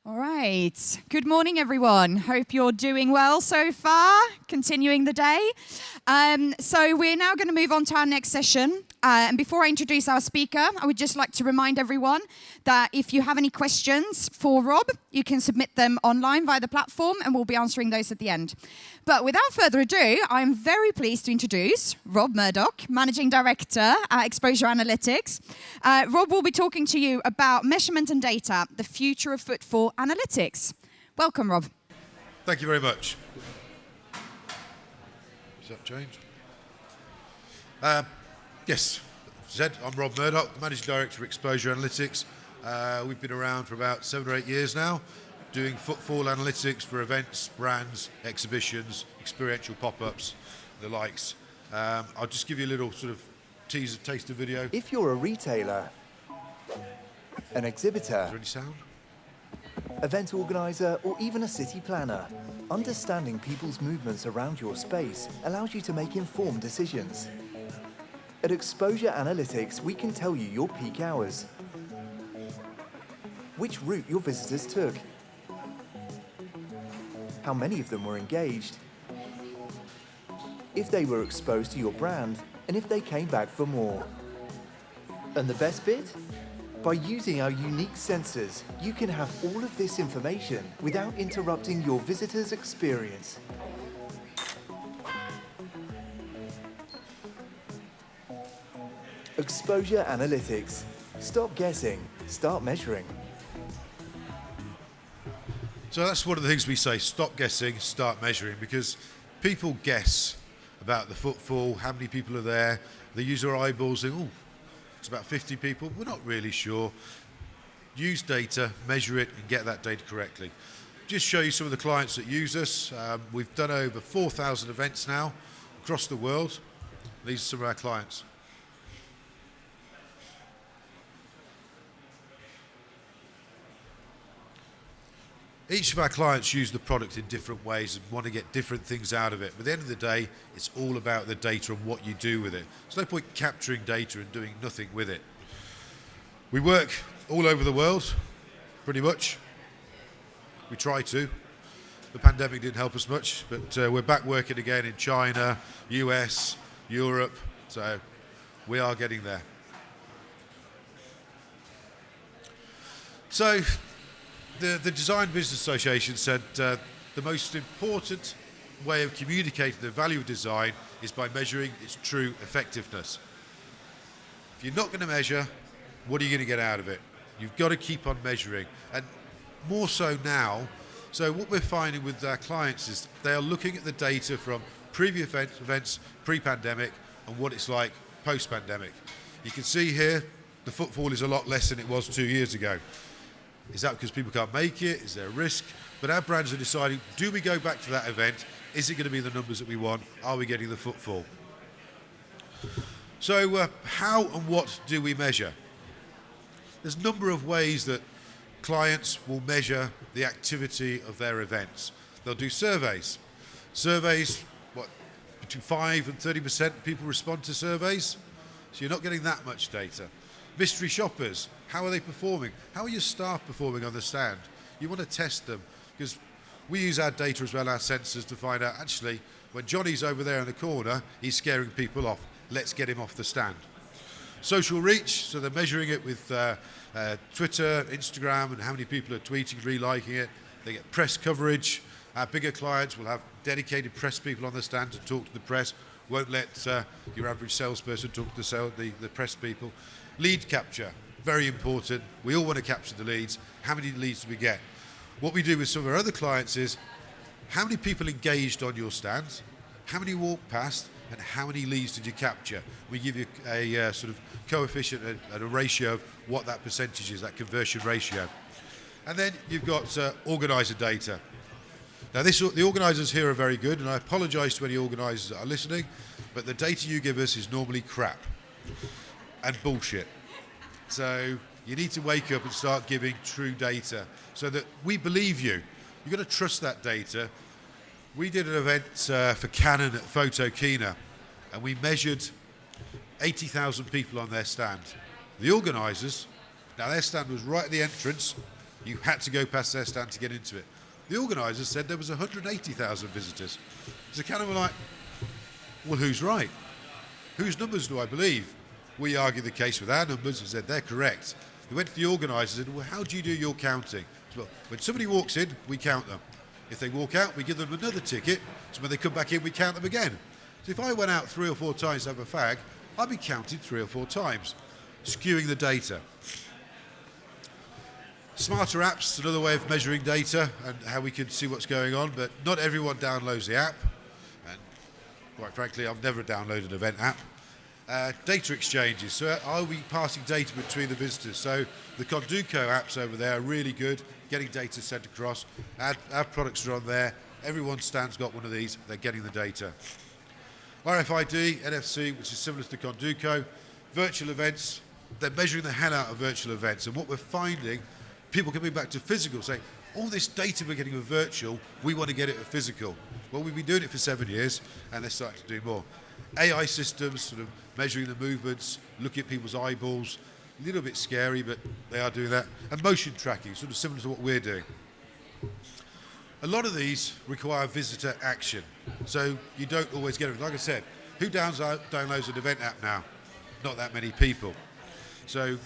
All right. Good morning, everyone. Hope you're doing well so far, continuing the day. So we're now going to move on to our next session. And before I introduce our speaker, I would just like to remind everyone that if you have any questions for Rob, you can submit them online via the platform, and we'll be answering those at the end. But without further ado, I'm very pleased to introduce Rob Murdoch, Managing Director at Exposure Analytics. Rob will be talking to you about measurement and data, the future of footfall analytics. Welcome, Rob. Thank you very much. Does that change? Yes, as I said, I'm Rob Murdoch, the Managing Director of Exposure Analytics. We've been around for about 7 or 8 years now, doing footfall analytics for events, brands, exhibitions, experiential pop-ups, the likes. I'll just give you a little sort of teaser, taster video. If you're a retailer, an exhibitor, Is there any sound? event organizer, or even a city planner, understanding people's movements around your space allows you to make informed decisions. At Exposure Analytics, we can tell you your peak hours, which route your visitors took, how many of them were engaged, if they were exposed to your brand, and if they came back for more. And the best bit? By using our unique sensors, you can have all of this information without interrupting your visitor's experience. Exposure Analytics. Stop guessing, start measuring. So that's one of the things we say, stop guessing, start measuring, because people guess about the footfall, how many people are there. They use their eyeballs, think, oh, it's about 50 people. We're not really sure. Use data, measure it, and get that data correctly. Just show you some of the clients that use us. We've done over 4,000 events now across the world. These are some of our clients. Each of our clients use the product in different ways and want to get different things out of it. But at the end of the day, it's all about the data and what you do with it. There's no point capturing data and doing nothing with it. We work all over the world, pretty much. We try to. The pandemic didn't help us much, but we're back working again in China, US, Europe, so we are getting there. So, the Design Business Association said the most important way of communicating the value of design is by measuring its true effectiveness. If you're not going to measure, what are you going to get out of it? You've got to keep on measuring, and more so now. So what we're finding with our clients is they are looking at the data from previous events pre-pandemic and what it's like post-pandemic. You can see here the footfall is a lot less than it was 2 years ago. Is that because people can't make it? Is there a risk? But our brands are deciding, do we go back to that event? Is it going to be the numbers that we want? Are we getting the footfall? So how and what do we measure? There's a number of ways that clients will measure the activity of their events. They'll do surveys. Surveys, between 5 and 30% of people respond to surveys. So you're not getting that much data. Mystery shoppers, how are they performing? How are your staff performing on the stand? You want to test them, because we use our data as well, our sensors, to find out, actually, when Johnny's over there in the corner, he's scaring people off. Let's get him off the stand. Social reach, so they're measuring it with Twitter, Instagram, and how many people are tweeting, reliking it. They get press coverage. Our bigger clients will have dedicated press people on the stand to talk to the press. Won't let your average salesperson talk to the press people. Lead capture, very important. We all want to capture the leads. How many leads do we get? What we do with some of our other clients is, how many people engaged on your stand? How many walked past? And how many leads did you capture? We give you a sort of coefficient and a ratio of what that percentage is, that conversion ratio. And then you've got organizer data. Now, the organisers here are very good, and I apologise to any organisers that are listening, but the data you give us is normally crap and bullshit. So you need to wake up and start giving true data so that we believe you. You've got to trust that data. We did an event for Canon at Photokina, and we measured 80,000 people on their stand. The organisers, now their stand was right at the entrance, You had to go past their stand to get into it. The organisers said there was 180,000 visitors. So kind of like, well, who's right? Whose numbers do I believe? We argued the case with our numbers and said they're correct. We went to the organisers and said, well, how do you do your counting? Well, when somebody walks in, we count them. If they walk out, we give them another ticket. So when they come back in, we count them again. So if I went out 3 or 4 times to have a fag, I'd be counted 3 or 4 times, skewing the data. Smarter apps, another way of measuring data and how we can see what's going on, but not everyone downloads the app. And quite frankly, I've never downloaded an event app. Data exchanges, so are we passing data between the visitors? So the Conduco apps over there are really good, getting data sent across. Our products are on there. Everyone's stand's got one of these, they're getting the data. RFID, NFC, which is similar to Conduco. Virtual events, they're measuring the hell out of virtual events. And what we're finding, people coming back to physical saying, all this data we're getting with virtual, we want to get it with physical. Well, we've been doing it for 7 years, and they're starting to do more. AI systems, sort of measuring the movements, looking at people's eyeballs, a little bit scary, but they are doing that. And motion tracking, sort of similar to what we're doing. A lot of these require visitor action, so you don't always get it. Like I said, who downloads an event app now? Not that many people. So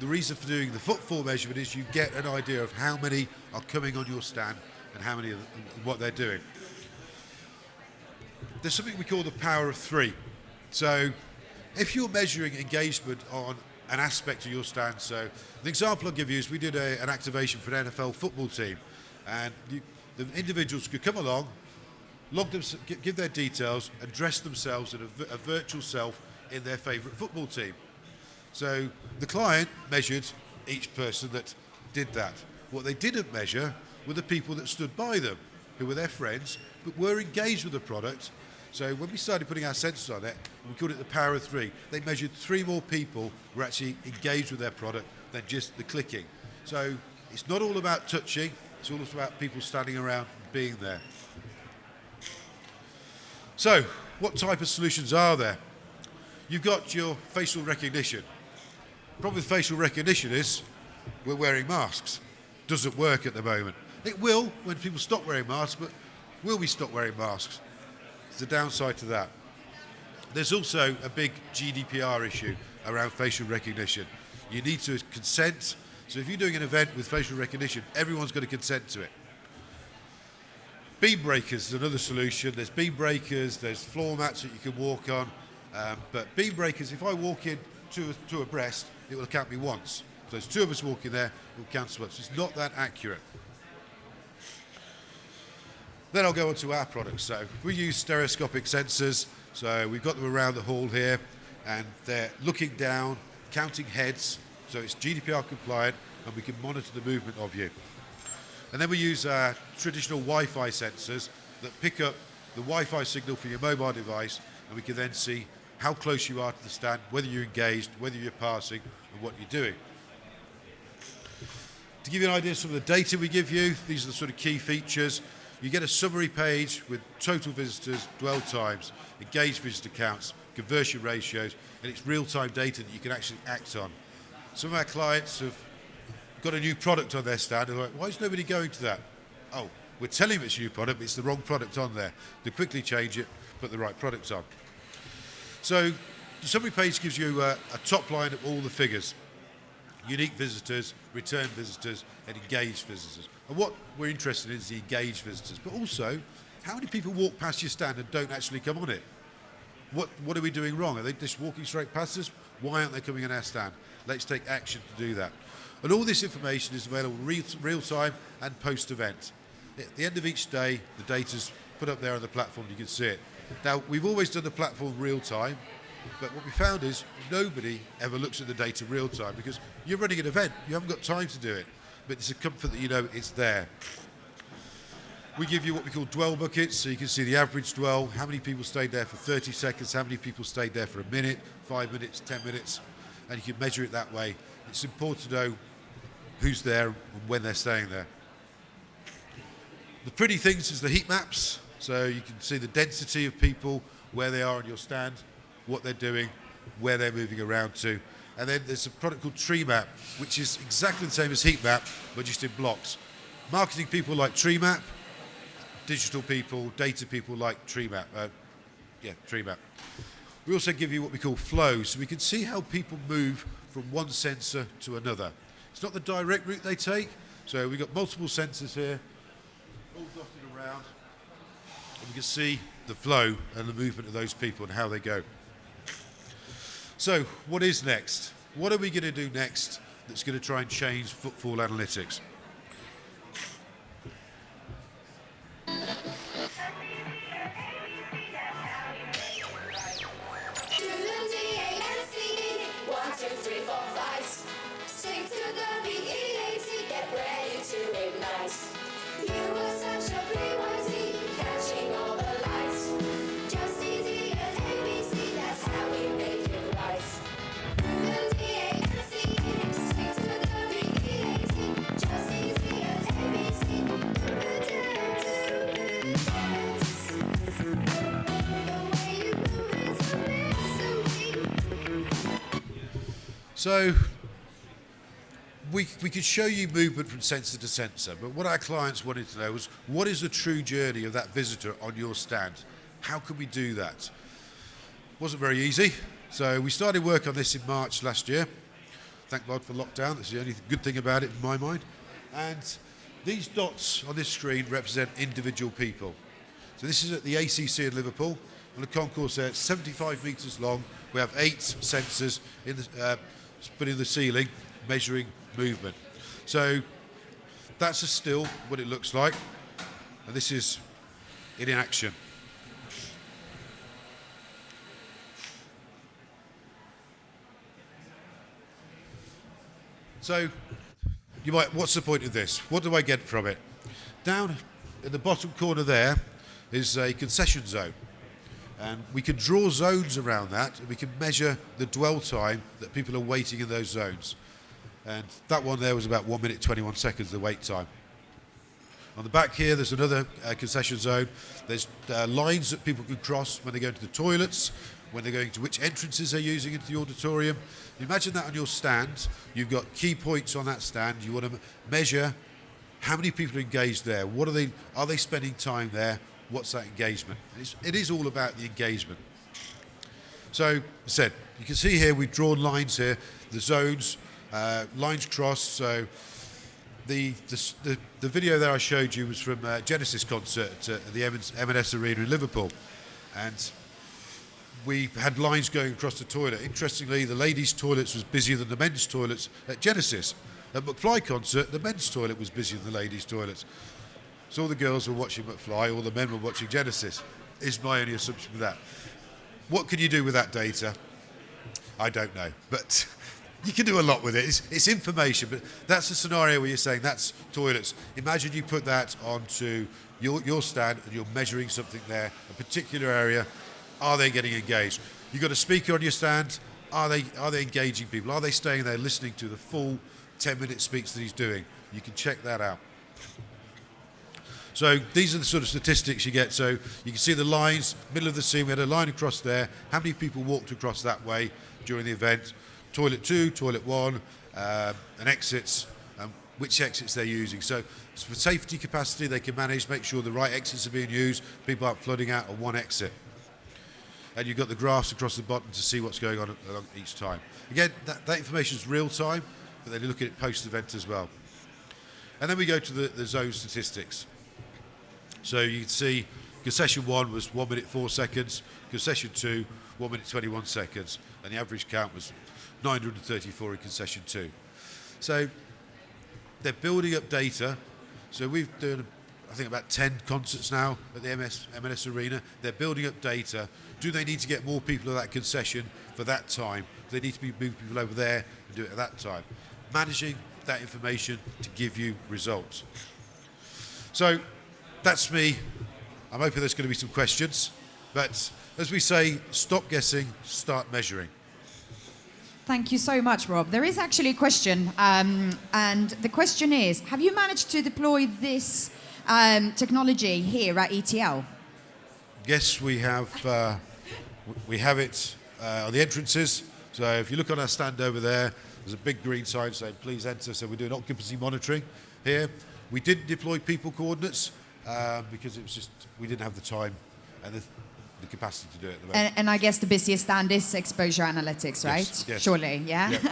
the reason for doing the footfall measurement is you get an idea of how many are coming on your stand and how many and what they're doing. There's something we call the power of 3. So if you're measuring engagement on an aspect of your stand, so the example I'll give you is we did an activation for an NFL football team, and the individuals could come along, give their details and dress themselves in a virtual self in their favourite football team. So the client measured each person that did that. What they didn't measure were the people that stood by them, who were their friends, but were engaged with the product. So when we started putting our sensors on it, we called it the power of 3. They measured 3 more people were actually engaged with their product than just the clicking. So it's not all about touching, it's all about people standing around and being there. So what type of solutions are there? You've got your facial recognition. The problem with facial recognition is we're wearing masks. Doesn't work at the moment. It will when people stop wearing masks, but will we stop wearing masks? There's a downside to that. There's also a big GDPR issue around facial recognition. You need to consent. So if you're doing an event with facial recognition, everyone's got to consent to it. Beam breakers is another solution. There's beam breakers, there's floor mats that you can walk on. But beam breakers, if I walk in two abreast, it will count me once. So there's 2 of us walking there, it will count us once. It's not that accurate. Then I'll go on to our products. So we use stereoscopic sensors. So we've got them around the hall here, and they're looking down, counting heads. So it's GDPR compliant, and we can monitor the movement of you. And then we use traditional Wi-Fi sensors that pick up the Wi-Fi signal from your mobile device, and we can then see how close you are to the stand, whether you're engaged, whether you're passing, and what you're doing. To give you an idea of some of the data we give you, these are the sort of key features. You get a summary page with total visitors, dwell times, engaged visitor counts, conversion ratios, and it's real-time data that you can actually act on. Some of our clients have got a new product on their stand, and they're like, why is nobody going to that? Oh, we're telling them it's a new product, but it's the wrong product on there. They quickly change it, put the right product on. So the summary page gives you a top line of all the figures. Unique visitors, return visitors, and engaged visitors. And what we're interested in is the engaged visitors, but also how many people walk past your stand and don't actually come on it? What are we doing wrong? Are they just walking straight past us? Why aren't they coming on our stand? Let's take action to do that. And all this information is available real time and post-event. At the end of each day, the data's put up there on the platform, you can see it. Now, we've always done the platform real time, but what we found is nobody ever looks at the data real time because you're running an event, you haven't got time to do it, but it's a comfort that you know it's there. We give you what we call dwell buckets, so you can see the average dwell, how many people stayed there for 30 seconds, how many people stayed there for a minute, 5 minutes, 10 minutes, and you can measure it that way. It's important to know who's there and when they're staying there. The pretty things is the heat maps, so you can see the density of people, where they are on your stand, what they're doing, where they're moving around to, And then there's a product called Tree Map, which is exactly the same as Heat Map, but just in blocks. Marketing people like Tree Map, digital people, data people like Tree Map. Tree Map. We also give you what we call flow, so we can see how people move from one sensor to another. It's not the direct route they take, so we've got multiple sensors here, all dotted around, and we can see the flow and the movement of those people and how they go. So, what is next? What are we going to do next that's going to try and change footfall analytics? So we could show you movement from sensor to sensor, but what our clients wanted to know was, what is the true journey of that visitor on your stand? How could we do that? Wasn't very easy, so we started work on this in March last year. Thank God for lockdown, that's the only good thing about it in my mind. And these dots on this screen represent individual people. So this is at the ACC in Liverpool. On the concourse there, it's 75 metres long. We have 8 sensors in the put in the ceiling, measuring movement. So that's a still, what it looks like, and this is it in action. So you might, what's the point of this? What do I get from it? Down in the bottom corner there is a concession zone. And we can draw zones around that, and we can measure the dwell time that people are waiting in those zones. And that one there was about 1 minute 21 seconds, the wait time. On the back here, there's another concession zone. There's lines that people can cross when they go into the toilets, when they're going to which entrances they're using into the auditorium. Imagine that on your stand. You've got key points on that stand. You want to measure how many people are engaged there. What are they spending time there? What's that engagement? It is all about the engagement. So, as I said, you can see here we've drawn lines here, the zones, lines crossed. So, the video there I showed you was from a Genesis concert at the M&S Arena in Liverpool, and we had lines going across the toilet. Interestingly, the ladies' toilets was busier than the men's toilets at Genesis. At McFly concert, the men's toilet was busier than the ladies' toilets. So all the girls were watching McFly, all the men were watching Genesis, is my only assumption with that. What can you do with that data? I don't know, but you can do a lot with it. It's information, but that's a scenario where you're saying that's toilets. Imagine you put that onto your stand and you're measuring something there, a particular area. Are they getting engaged? You've got a speaker on your stand. Are they engaging people? Are they staying there listening to the full 10-minute speech that he's doing? You can check that out. So these are the sort of statistics you get. So you can see the lines, middle of the scene, we had a line across there. How many people walked across that way during the event? Toilet 2, toilet 1, and exits, which exits they're using. So for safety capacity, they can manage, make sure the right exits are being used, people aren't flooding out on one exit. And you've got the graphs across the bottom to see what's going on along each time. Again, that information is real time, but then you look at it post-event as well. And then we go to the zone statistics. So you can see concession 1 was 1 minute 4 seconds, concession 2, 1 minute 21 seconds, and the average count was 934 in concession 2. So they're building up data. So we've done, I think, about 10 concerts now at the M&S Arena. They're building up data. Do they need to get more people at that concession for that time? Do they need to move people over there and do it at that time? Managing that information to give you results. So that's me. I'm hoping there's going to be some questions. But as we say, stop guessing, start measuring. Thank you so much, Rob. There is actually a question, and the question is, have you managed to deploy this technology here at ETL? Yes, we have. We have it on the entrances. So if you look on our stand over there, there's a big green sign saying please enter. So we're doing occupancy monitoring here. We didn't deploy people coordinates because it was just, we didn't have the time and the capacity to do it at the moment. And I guess the busiest stand is exposure analytics, right? Yes, yes. Surely, yeah? Yep.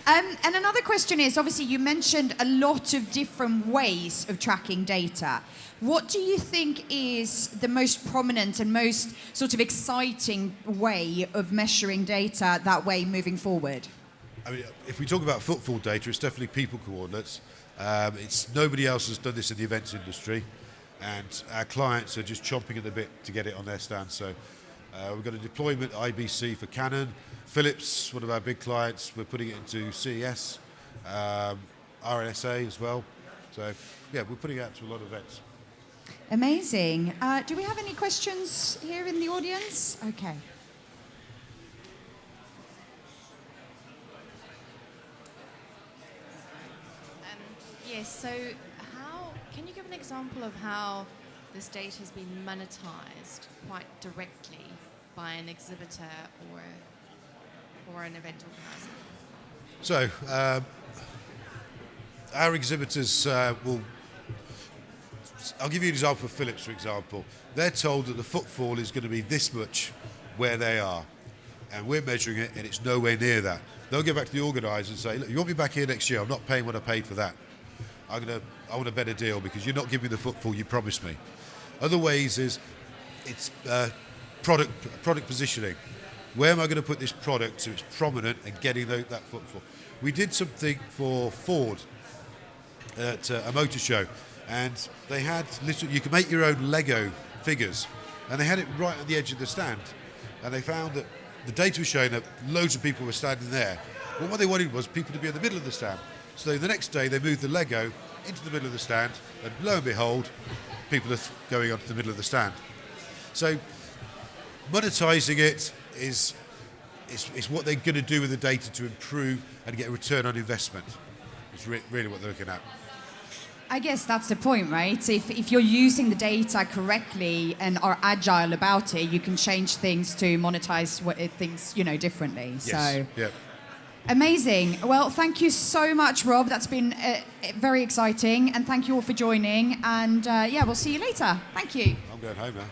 And another question is, obviously you mentioned a lot of different ways of tracking data. What do you think is the most prominent and most sort of exciting way of measuring data that way moving forward? I mean, if we talk about footfall data, it's definitely people coordinates. It's nobody else has done this in the events industry, and our clients are just chomping at the bit to get it on their stand. So we've got a deployment IBC for Canon, Philips, one of our big clients. We're putting it into CES, RNSA as well. So yeah, we're putting it out to a lot of events. Amazing. Do we have any questions here in the audience? Okay. Yes, so can you give an example of how this data has been monetized quite directly by an exhibitor or an event organizer? So our exhibitors will, I'll give you an example of Philips, for example. They're told that the footfall is going to be this much where they are, and we're measuring it and it's nowhere near that. They'll go back to the organizer and say, look, you want me back here next year? I'm not paying what I paid for that. I want a better deal because you're not giving me the footfall you promised me. Other ways is it's product positioning. Where am I going to put this product so it's prominent and getting that footfall? We did something for Ford at a motor show, and they had literally, you can make your own Lego figures, and they had it right at the edge of the stand, and they found that the data was showing that loads of people were standing there. Well, what they wanted was people to be in the middle of the stand. So the next day they moved the Lego into the middle of the stand, and lo and behold, people are going onto the middle of the stand. So monetizing it is what they're going to do with the data to improve and get a return on investment. It's really what they're looking at. I guess that's the point, right? If you're using the data correctly and are agile about it, you can change things to monetize things, differently. Yes. So. Yep. Amazing. Well, thank you so much, Rob. That's been very exciting. And thank you all for joining. And we'll see you later. Thank you. I'm going home now.